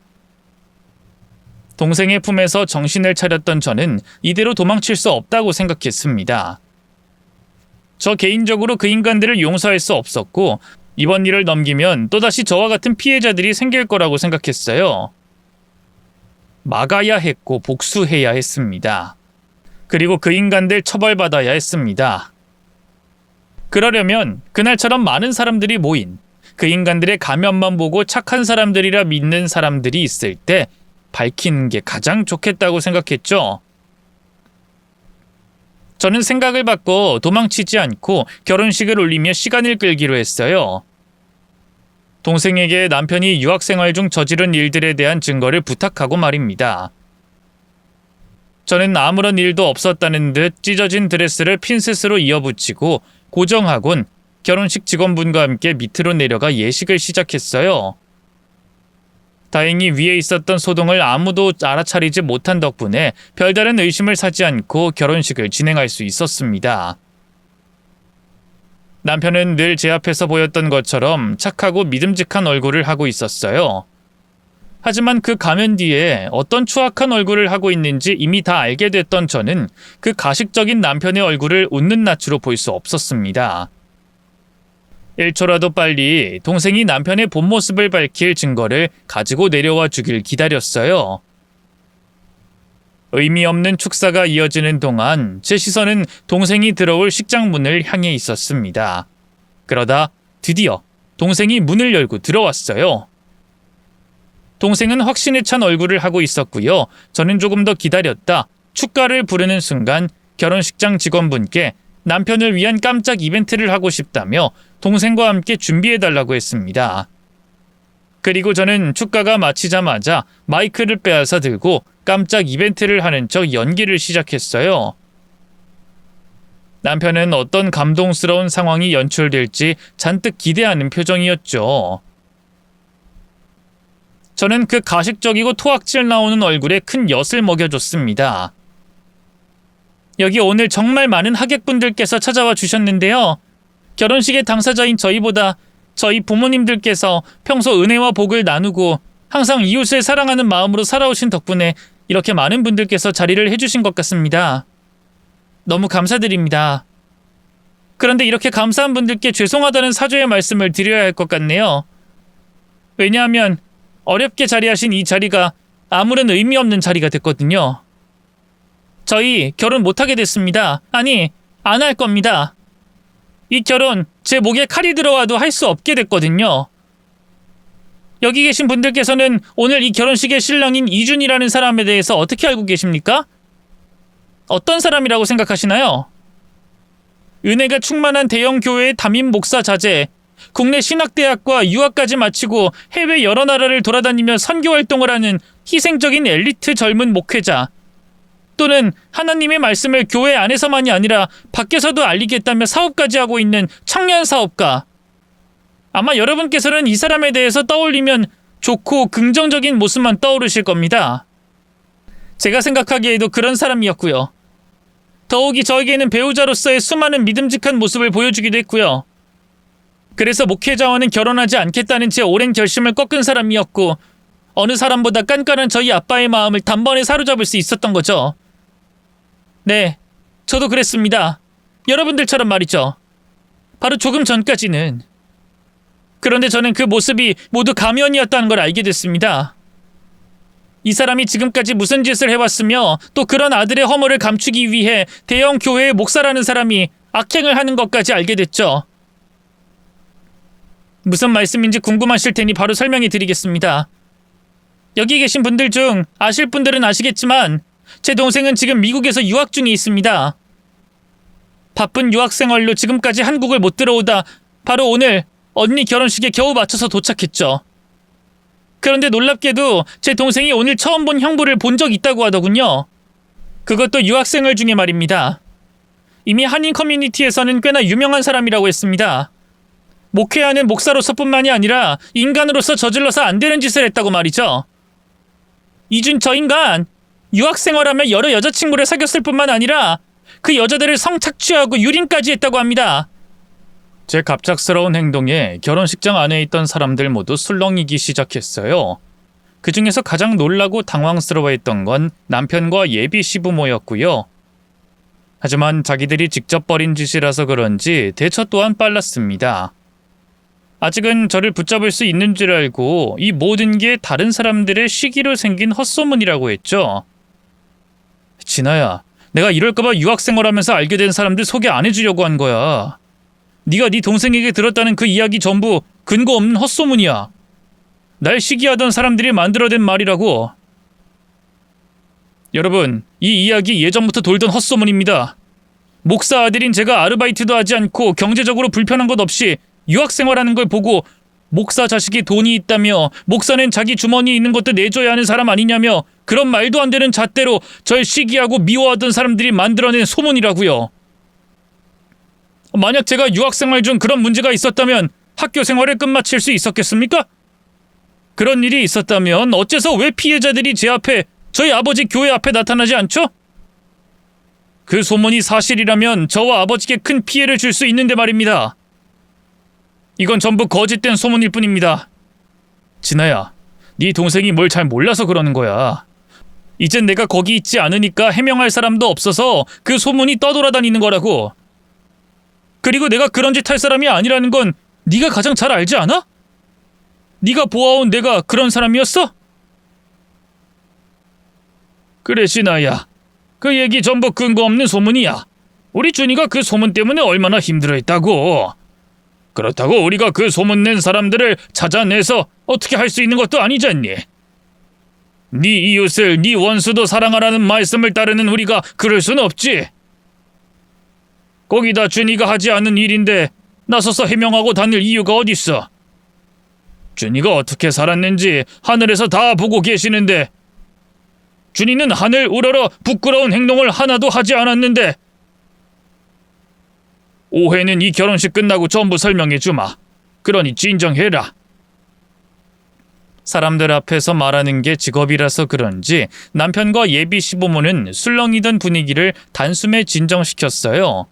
동생의 품에서 정신을 차렸던 저는 이대로 도망칠 수 없다고 생각했습니다. 저 개인적으로 그 인간들을 용서할 수 없었고, 이번 일을 넘기면 또다시 저와 같은 피해자들이 생길 거라고 생각했어요. 막아야 했고 복수해야 했습니다. 그리고 그 인간들 처벌받아야 했습니다. 그러려면 그날처럼 많은 사람들이 모인, 그 인간들의 가면만 보고 착한 사람들이라 믿는 사람들이 있을 때 밝히는 게 가장 좋겠다고 생각했죠. 저는 생각을 바꿔 도망치지 않고 결혼식을 올리며 시간을 끌기로 했어요. 동생에게 남편이 유학생활 중 저지른 일들에 대한 증거를 부탁하고 말입니다. 저는 아무런 일도 없었다는 듯 찢어진 드레스를 핀셋으로 이어붙이고 고정하곤 결혼식 직원분과 함께 밑으로 내려가 예식을 시작했어요. 다행히 위에 있었던 소동을 아무도 알아차리지 못한 덕분에 별다른 의심을 사지 않고 결혼식을 진행할 수 있었습니다. 남편은 늘 제 앞에서 보였던 것처럼 착하고 믿음직한 얼굴을 하고 있었어요. 하지만 그 가면 뒤에 어떤 추악한 얼굴을 하고 있는지 이미 다 알게 됐던 저는 그 가식적인 남편의 얼굴을 웃는 낯으로 볼 수 없었습니다. 1초라도 빨리 동생이 남편의 본 모습을 밝힐 증거를 가지고 내려와 주길 기다렸어요. 의미 없는 축사가 이어지는 동안 제 시선은 동생이 들어올 식장 문을 향해 있었습니다. 그러다 드디어 동생이 문을 열고 들어왔어요. 동생은 확신에 찬 얼굴을 하고 있었고요. 저는 조금 더 기다렸다 축가를 부르는 순간 결혼식장 직원분께 남편을 위한 깜짝 이벤트를 하고 싶다며 동생과 함께 준비해달라고 했습니다. 그리고 저는 축가가 마치자마자 마이크를 빼앗아 들고 깜짝 이벤트를 하는 척 연기를 시작했어요. 남편은 어떤 감동스러운 상황이 연출될지 잔뜩 기대하는 표정이었죠. 저는 그 가식적이고 토악질 나오는 얼굴에 큰 엿을 먹여줬습니다. 여기 오늘 정말 많은 하객분들께서 찾아와 주셨는데요. 결혼식의 당사자인 저희보다 저희 부모님들께서 평소 은혜와 복을 나누고 항상 이웃을 사랑하는 마음으로 살아오신 덕분에 이렇게 많은 분들께서 자리를 해주신 것 같습니다. 너무 감사드립니다. 그런데 이렇게 감사한 분들께 죄송하다는 사죄의 말씀을 드려야 할 것 같네요. 왜냐하면 어렵게 자리하신 이 자리가 아무런 의미 없는 자리가 됐거든요. 저희 결혼 못하게 됐습니다. 아니, 안 할 겁니다. 이 결혼 제 목에 칼이 들어와도 할 수 없게 됐거든요. 여기 계신 분들께서는 오늘 이 결혼식의 신랑인 이준이라는 사람에 대해서 어떻게 알고 계십니까? 어떤 사람이라고 생각하시나요? 은혜가 충만한 대형 교회의 담임 목사 자제, 국내 신학대학과 유학까지 마치고 해외 여러 나라를 돌아다니며 선교 활동을 하는 희생적인 엘리트 젊은 목회자. 또는 하나님의 말씀을 교회 안에서만이 아니라 밖에서도 알리겠다며 사업까지 하고 있는 청년 사업가. 아마 여러분께서는 이 사람에 대해서 떠올리면 좋고 긍정적인 모습만 떠오르실 겁니다. 제가 생각하기에도 그런 사람이었고요. 더욱이 저에게는 배우자로서의 수많은 믿음직한 모습을 보여주기도 했고요. 그래서 목회자와는 결혼하지 않겠다는 제 오랜 결심을 꺾은 사람이었고 어느 사람보다 깐깐한 저희 아빠의 마음을 단번에 사로잡을 수 있었던 거죠. 네, 저도 그랬습니다. 여러분들처럼 말이죠. 바로 조금 전까지는. 그런데 저는 그 모습이 모두 가면이었다는 걸 알게 됐습니다. 이 사람이 지금까지 무슨 짓을 해왔으며 또 그런 아들의 허물을 감추기 위해 대형 교회의 목사라는 사람이 악행을 하는 것까지 알게 됐죠. 무슨 말씀인지 궁금하실 테니 바로 설명해 드리겠습니다. 여기 계신 분들 중 아실 분들은 아시겠지만 제 동생은 지금 미국에서 유학 중에 있습니다. 바쁜 유학 생활로 지금까지 한국을 못 들어오다 바로 오늘 언니 결혼식에 겨우 맞춰서 도착했죠. 그런데 놀랍게도 제 동생이 오늘 처음 본 형부를 본 적 있다고 하더군요. 그것도 유학생활 중에 말입니다. 이미 한인 커뮤니티에서는 꽤나 유명한 사람이라고 했습니다. 목회하는 목사로서뿐만이 아니라 인간으로서 저질러서 안 되는 짓을 했다고 말이죠. 이준 저 인간 유학생활하며 여러 여자친구를 사귀었을 뿐만 아니라 그 여자들을 성착취하고 유린까지 했다고 합니다. 제 갑작스러운 행동에 결혼식장 안에 있던 사람들 모두 술렁이기 시작했어요. 그 중에서 가장 놀라고 당황스러워했던 건 남편과 예비 시부모였고요. 하지만 자기들이 직접 벌인 짓이라서 그런지 대처 또한 빨랐습니다. 아직은 저를 붙잡을 수 있는 줄 알고 이 모든 게 다른 사람들의 시기로 생긴 헛소문이라고 했죠. 진아야, 내가 이럴까봐 유학생활하면서 알게 된 사람들 소개 안 해주려고 한 거야. 네가 네 동생에게 들었다는 그 이야기 전부 근거 없는 헛소문이야. 날 시기하던 사람들이 만들어낸 말이라고. 여러분, 이 이야기 예전부터 돌던 헛소문입니다. 목사 아들인 제가 아르바이트도 하지 않고 경제적으로 불편한 것 없이 유학생활하는 걸 보고 목사 자식이 돈이 있다며 목사는 자기 주머니에 있는 것도 내줘야 하는 사람 아니냐며 그런 말도 안 되는 잣대로 절 시기하고 미워하던 사람들이 만들어낸 소문이라고요. 만약 제가 유학생활 중 그런 문제가 있었다면 학교 생활을 끝마칠 수 있었겠습니까? 그런 일이 있었다면 어째서 왜 피해자들이 제 앞에 저희 아버지 교회 앞에 나타나지 않죠? 그 소문이 사실이라면 저와 아버지께 큰 피해를 줄 수 있는데 말입니다. 이건 전부 거짓된 소문일 뿐입니다. 진아야, 네 동생이 뭘 잘 몰라서 그러는 거야. 이젠 내가 거기 있지 않으니까 해명할 사람도 없어서 그 소문이 떠돌아다니는 거라고. 그리고 내가 그런 짓 할 사람이 아니라는 건 네가 가장 잘 알지 않아? 네가 보아온 내가 그런 사람이었어? 그래 진아야, 그 얘기 전부 근거 없는 소문이야. 우리 준이가 그 소문 때문에 얼마나 힘들어했다고. 그렇다고 우리가 그 소문낸 사람들을 찾아내서 어떻게 할 수 있는 것도 아니잖니. 네 이웃을 네 원수도 사랑하라는 말씀을 따르는 우리가 그럴 순 없지. 거기다 준이가 하지 않은 일인데 나서서 해명하고 다닐 이유가 어딨어. 준이가 어떻게 살았는지 하늘에서 다 보고 계시는데 준이는 하늘 우러러 부끄러운 행동을 하나도 하지 않았는데 오해는 이 결혼식 끝나고 전부 설명해 주마. 그러니 진정해라. 사람들 앞에서 말하는 게 직업이라서 그런지 남편과 예비 시부모는 술렁이던 분위기를 단숨에 진정시켰어요.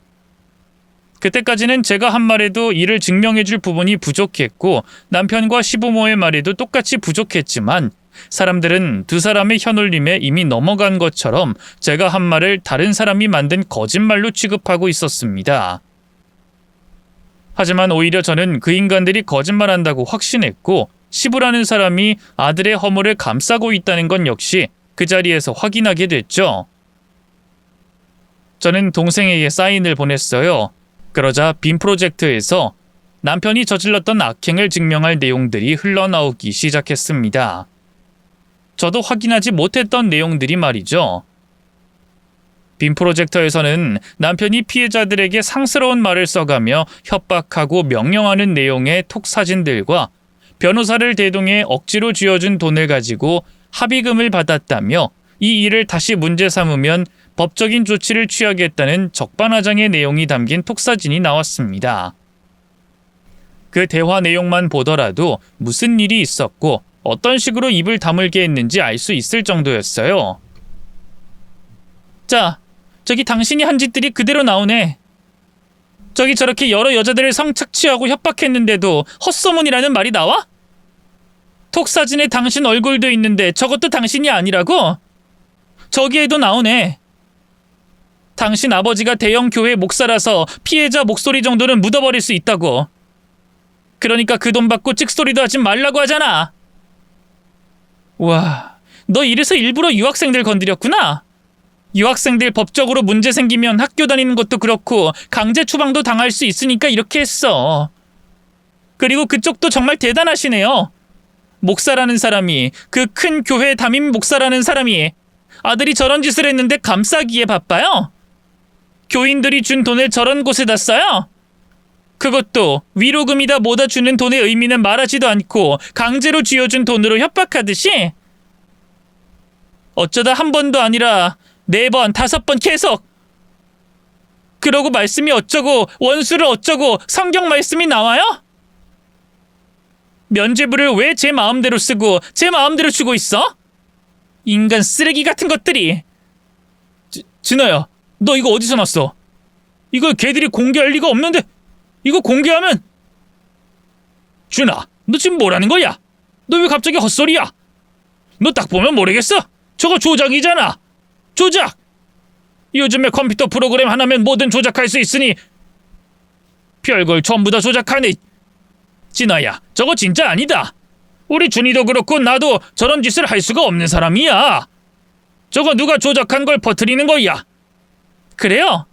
그때까지는 제가 한 말에도 이를 증명해줄 부분이 부족했고 남편과 시부모의 말에도 똑같이 부족했지만 사람들은 두 사람의 혀놀림에 이미 넘어간 것처럼 제가 한 말을 다른 사람이 만든 거짓말로 취급하고 있었습니다. 하지만 오히려 저는 그 인간들이 거짓말한다고 확신했고 시부라는 사람이 아들의 허물을 감싸고 있다는 건 역시 그 자리에서 확인하게 됐죠. 저는 동생에게 사인을 보냈어요. 그러자 빔 프로젝트에서 남편이 저질렀던 악행을 증명할 내용들이 흘러나오기 시작했습니다. 저도 확인하지 못했던 내용들이 말이죠. 빔 프로젝터에서는 남편이 피해자들에게 상스러운 말을 써가며 협박하고 명령하는 내용의 톡 사진들과 변호사를 대동해 억지로 쥐어준 돈을 가지고 합의금을 받았다며 이 일을 다시 문제 삼으면 법적인 조치를 취하겠다는 적반하장의 내용이 담긴 톡사진이 나왔습니다. 그 대화 내용만 보더라도 무슨 일이 있었고 어떤 식으로 입을 다물게 했는지 알 수 있을 정도였어요. 자, 저기 당신이 한 짓들이 그대로 나오네. 저기 저렇게 여러 여자들을 성착취하고 협박했는데도 헛소문이라는 말이 나와? 톡사진에 당신 얼굴도 있는데 저것도 당신이 아니라고? 저기에도 나오네. 당신 아버지가 대형 교회 목사라서 피해자 목소리 정도는 묻어버릴 수 있다고. 그러니까 그 돈 받고 찍소리도 하지 말라고 하잖아. 와, 너 이래서 일부러 유학생들 건드렸구나. 유학생들 법적으로 문제 생기면 학교 다니는 것도 그렇고 강제 추방도 당할 수 있으니까 이렇게 했어. 그리고 그쪽도 정말 대단하시네요. 목사라는 사람이, 그 큰 교회 담임 목사라는 사람이 아들이 저런 짓을 했는데 감싸기에 바빠요? 교인들이 준 돈을 저런 곳에다 써요? 그것도 위로금이다 뭐다 주는 돈의 의미는 말하지도 않고 강제로 쥐어준 돈으로 협박하듯이? 어쩌다 한 번도 아니라 4번, 5번 계속! 그러고 말씀이 어쩌고 원수를 어쩌고 성경 말씀이 나와요? 면죄부를 왜 제 마음대로 쓰고 제 마음대로 주고 있어? 인간 쓰레기 같은 것들이. 진아야, 너 이거 어디서 났어? 이걸 걔들이 공개할 리가 없는데 이거 공개하면. 준아, 너 지금 뭐라는 거야? 너 왜 갑자기 헛소리야? 너 딱 보면 모르겠어? 저거 조작이잖아. 조작! 요즘에 컴퓨터 프로그램 하나면 뭐든 조작할 수 있으니 별걸 전부 다 조작하네. 진아야, 저거 진짜 아니다. 우리 준이도 그렇고 나도 저런 짓을 할 수가 없는 사람이야. 저거 누가 조작한 걸 퍼뜨리는 거야. 그래요?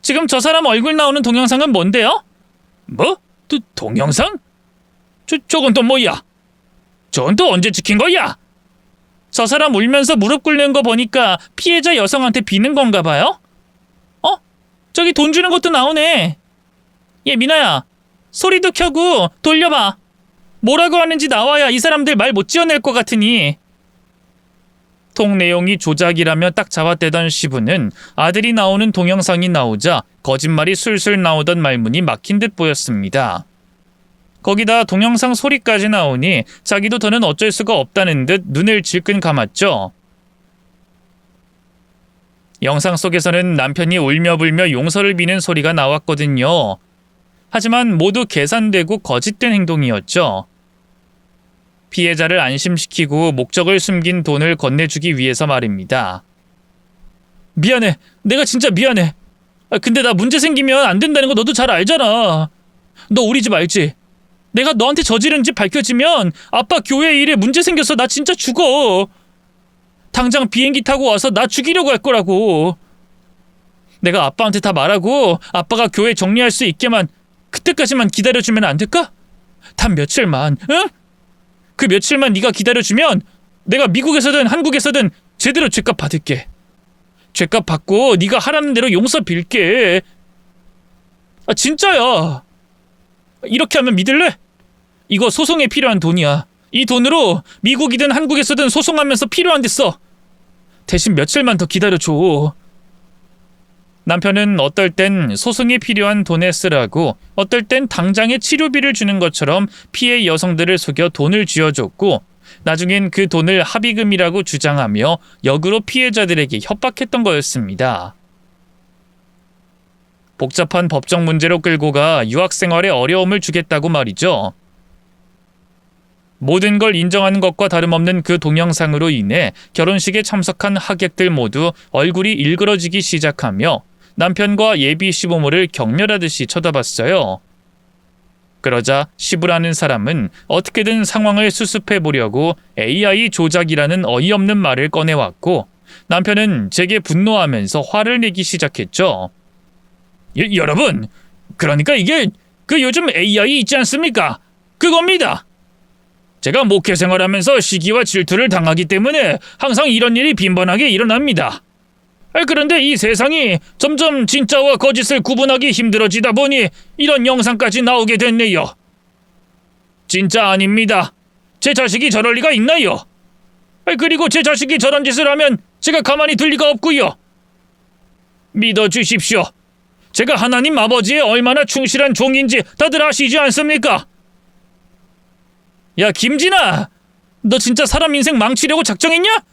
지금 저 사람 얼굴 나오는 동영상은 뭔데요? 뭐? 동영상? 저건 또 뭐야? 저건 또 언제 찍힌 거야? 저 사람 울면서 무릎 꿇는 거 보니까 피해자 여성한테 비는 건가 봐요? 저기 돈 주는 것도 나오네. 얘 미나야, 소리도 켜고 돌려봐. 뭐라고 하는지 나와야 이 사람들 말 못 지어낼 것 같으니. 통 내용이 조작이라며 딱 잡아떼던 시부는 아들이 나오는 동영상이 나오자 거짓말이 술술 나오던 말문이 막힌 듯 보였습니다. 거기다 동영상 소리까지 나오니 자기도 더는 어쩔 수가 없다는 듯 눈을 질끈 감았죠. 영상 속에서는 남편이 울며불며 용서를 비는 소리가 나왔거든요. 하지만 모두 계산되고 거짓된 행동이었죠. 피해자를 안심시키고 목적을 숨긴 돈을 건네주기 위해서 말입니다. 미안해. 내가 진짜 미안해. 근데 나 문제 생기면 안 된다는 거 너도 잘 알잖아. 너 우리 집 알지? 내가 너한테 저지른 짓 밝혀지면 아빠 교회 일에 문제 생겨서 나 진짜 죽어. 당장 비행기 타고 와서 나 죽이려고 할 거라고. 내가 아빠한테 다 말하고 아빠가 교회 정리할 수 있게만 그때까지만 기다려주면 안 될까? 단 며칠만, 응? 그 며칠만 네가 기다려주면 내가 미국에서든 한국에서든 제대로 죗값 받을게. 죗값 받고 네가 하라는 대로 용서 빌게. 진짜야. 이렇게 하면 믿을래? 이거 소송에 필요한 돈이야. 이 돈으로 미국이든 한국에서든 소송하면서 필요한 데 써. 대신 며칠만 더 기다려줘. 남편은 어떨 땐 소송에 필요한 돈에 쓰라고, 어떨 땐 당장의 치료비를 주는 것처럼 피해 여성들을 속여 돈을 쥐어줬고, 나중엔 그 돈을 합의금이라고 주장하며 역으로 피해자들에게 협박했던 거였습니다. 복잡한 법적 문제로 끌고 가 유학 생활에 어려움을 주겠다고 말이죠. 모든 걸 인정하는 것과 다름없는 그 동영상으로 인해 결혼식에 참석한 하객들 모두 얼굴이 일그러지기 시작하며 남편과 예비 시부모를 경멸하듯이 쳐다봤어요. 그러자 시부라는 사람은 어떻게든 상황을 수습해 보려고 AI 조작이라는 어이없는 말을 꺼내왔고, 남편은 제게 분노하면서 화를 내기 시작했죠. 여러분, 그러니까 이게 그 요즘 AI 있지 않습니까? 그겁니다. 제가 목회 생활하면서 시기와 질투를 당하기 때문에 항상 이런 일이 빈번하게 일어납니다. 그런데 이 세상이 점점 진짜와 거짓을 구분하기 힘들어지다 보니 이런 영상까지 나오게 됐네요. 진짜 아닙니다. 제 자식이 저럴 리가 있나요? 그리고 제 자식이 저런 짓을 하면 제가 가만히 둘 리가 없고요. 믿어주십시오. 제가 하나님 아버지의 얼마나 충실한 종인지 다들 아시지 않습니까? 야, 김진아! 너 진짜 사람 인생 망치려고 작정했냐?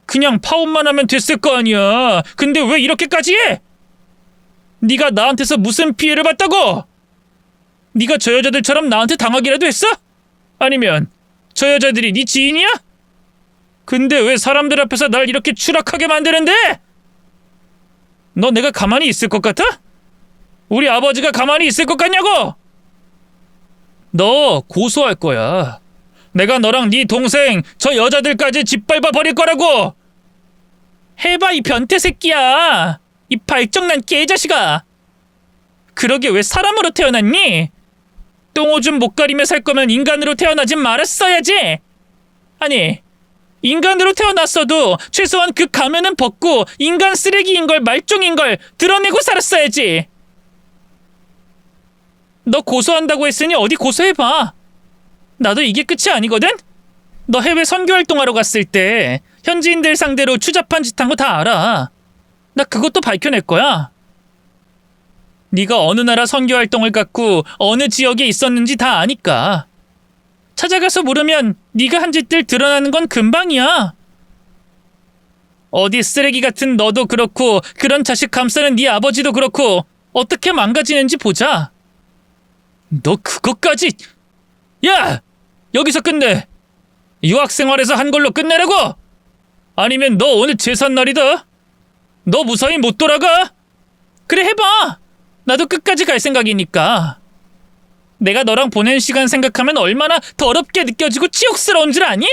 그냥 파혼만 하면 됐을 거 아니야. 근데 왜 이렇게까지 해? 네가 나한테서 무슨 피해를 봤다고? 네가 저 여자들처럼 나한테 당하기라도 했어? 아니면 저 여자들이 네 지인이야? 근데 왜 사람들 앞에서 날 이렇게 추락하게 만드는데? 너 내가 가만히 있을 것 같아? 우리 아버지가 가만히 있을 것 같냐고? 너 고소할 거야. 내가 너랑 네 동생 저 여자들까지 짓밟아 버릴 거라고. 해봐, 이 변태 새끼야. 이 발정난 개자식아. 그러게 왜 사람으로 태어났니? 똥오줌 못 가리며 살 거면 인간으로 태어나지 말았어야지. 아니, 인간으로 태어났어도 최소한 그 가면은 벗고 인간 쓰레기인 걸, 말종인 걸 드러내고 살았어야지. 너 고소한다고 했으니 어디 고소해봐. 나도 이게 끝이 아니거든? 너 해외 선교 활동하러 갔을 때 현지인들 상대로 추잡한 짓 한 거 다 알아. 나 그것도 밝혀낼 거야. 네가 어느 나라 선교 활동을 갔고 어느 지역에 있었는지 다 아니까. 찾아가서 물으면 네가 한 짓들 드러나는 건 금방이야. 어디 쓰레기 같은 너도 그렇고 그런 자식 감싸는 네 아버지도 그렇고 어떻게 망가지는지 보자. 너 그것까지... 야! 여기서 끝내. 유학생활에서 한 걸로 끝내라고? 아니면 너 오늘 제삿날이다. 너 무사히 못 돌아가? 그래, 해봐. 나도 끝까지 갈 생각이니까. 내가 너랑 보낸 시간 생각하면 얼마나 더럽게 느껴지고 치욕스러운 줄 아니?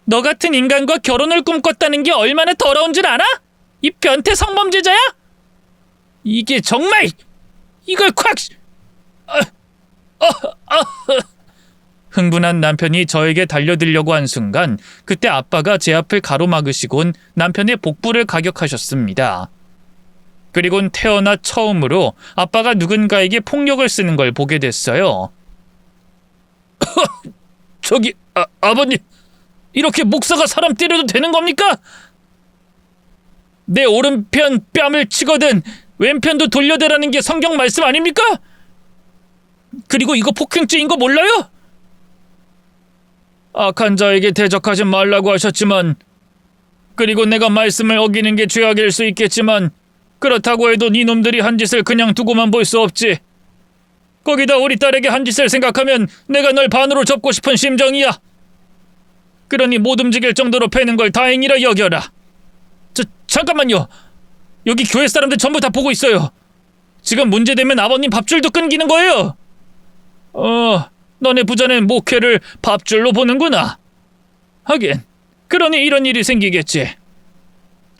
너 같은 인간과 결혼을 꿈꿨다는 게 얼마나 더러운 줄 알아? 이 변태 성범죄자야? 이게 정말... 이걸 콱... 흥분한 남편이 저에게 달려들려고 한 순간 그때 아빠가 제 앞을 가로막으시곤 남편의 복부를 가격하셨습니다. 그리곤 태어나 처음으로 아빠가 누군가에게 폭력을 쓰는 걸 보게 됐어요. 저기 아버님, 이렇게 목사가 사람 때려도 되는 겁니까? 내 오른편 뺨을 치거든 왼편도 돌려대라는 게 성경 말씀 아닙니까? 그리고 이거 폭행죄인 거 몰라요? 악한 자에게 대적하지 말라고 하셨지만, 그리고 내가 말씀을 어기는 게 죄악일 수 있겠지만 그렇다고 해도 네 놈들이 한 짓을 그냥 두고만 볼 수 없지. 거기다 우리 딸에게 한 짓을 생각하면 내가 널 반으로 접고 싶은 심정이야. 그러니 못 움직일 정도로 패는 걸 다행이라 여겨라. 잠깐만요. 여기 교회 사람들 전부 다 보고 있어요. 지금 문제되면 아버님 밥줄도 끊기는 거예요. 너네 부자는 목회를 밥줄로 보는구나. 하긴 그러니 이런 일이 생기겠지.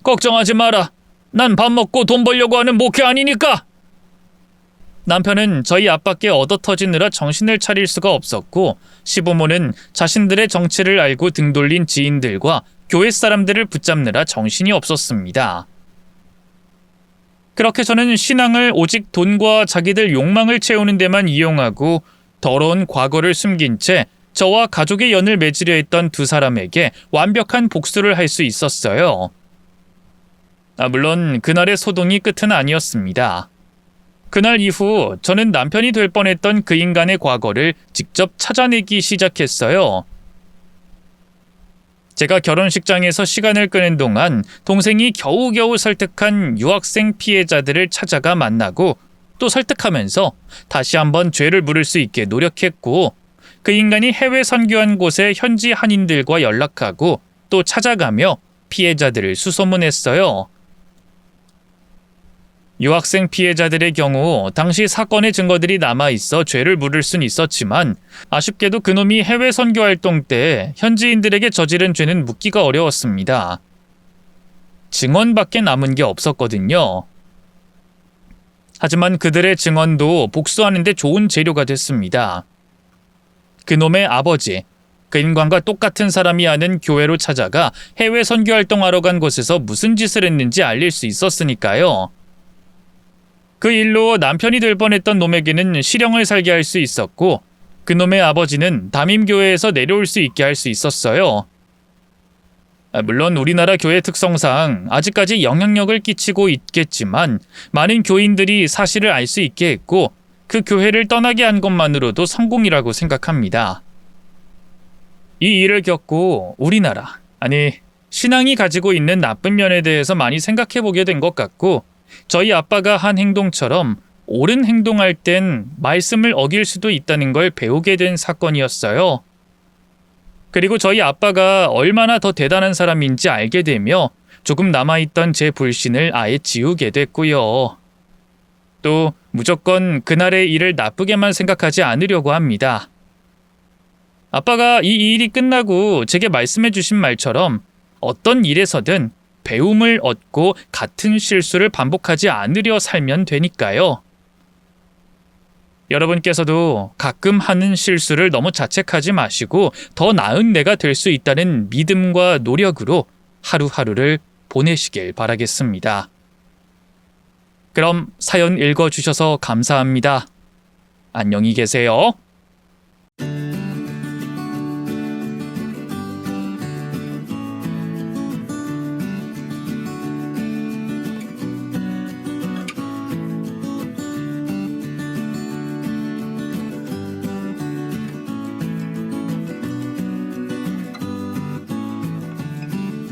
걱정하지 마라. 난 밥 먹고 돈 벌려고 하는 목회 아니니까. 남편은 저희 아빠께 얻어터지느라 정신을 차릴 수가 없었고, 시부모는 자신들의 정체를 알고 등 돌린 지인들과 교회 사람들을 붙잡느라 정신이 없었습니다. 그렇게 저는 신앙을 오직 돈과 자기들 욕망을 채우는 데만 이용하고 더러운 과거를 숨긴 채 저와 가족의 연을 맺으려 했던 두 사람에게 완벽한 복수를 할 수 있었어요. 물론 그날의 소동이 끝은 아니었습니다. 그날 이후 저는 남편이 될 뻔했던 그 인간의 과거를 직접 찾아내기 시작했어요. 제가 결혼식장에서 시간을 끄는 동안 동생이 겨우겨우 설득한 유학생 피해자들을 찾아가 만나고 또 설득하면서 다시 한번 죄를 물을 수 있게 노력했고, 그 인간이 해외 선교한 곳의 현지 한인들과 연락하고 또 찾아가며 피해자들을 수소문했어요. 유학생 피해자들의 경우 당시 사건의 증거들이 남아있어 죄를 물을 순 있었지만 아쉽게도 그놈이 해외 선교 활동 때 현지인들에게 저지른 죄는 묻기가 어려웠습니다. 증언밖에 남은 게 없었거든요. 하지만 그들의 증언도 복수하는 데 좋은 재료가 됐습니다. 그놈의 아버지, 그 인간과 똑같은 사람이 아는 교회로 찾아가 해외 선교 활동하러 간 곳에서 무슨 짓을 했는지 알릴 수 있었으니까요. 그 일로 남편이 될 뻔했던 놈에게는 실형을 살게 할 수 있었고, 그놈의 아버지는 담임교회에서 내려올 수 있게 할 수 있었어요. 물론 우리나라 교회 특성상 아직까지 영향력을 끼치고 있겠지만 많은 교인들이 사실을 알 수 있게 했고 그 교회를 떠나게 한 것만으로도 성공이라고 생각합니다. 이 일을 겪고 우리나라, 아니 신앙이 가지고 있는 나쁜 면에 대해서 많이 생각해 보게 된 것 같고 저희 아빠가 한 행동처럼 옳은 행동할 땐 말씀을 어길 수도 있다는 걸 배우게 된 사건이었어요. 그리고 저희 아빠가 얼마나 더 대단한 사람인지 알게 되며 조금 남아있던 제 불신을 아예 지우게 됐고요. 또 무조건 그날의 일을 나쁘게만 생각하지 않으려고 합니다. 아빠가 이 일이 끝나고 제게 말씀해 주신 말처럼 어떤 일에서든 배움을 얻고 같은 실수를 반복하지 않으려 살면 되니까요. 여러분께서도 가끔 하는 실수를 너무 자책하지 마시고 더 나은 내가 될 수 있다는 믿음과 노력으로 하루하루를 보내시길 바라겠습니다. 그럼 사연 읽어주셔서 감사합니다. 안녕히 계세요.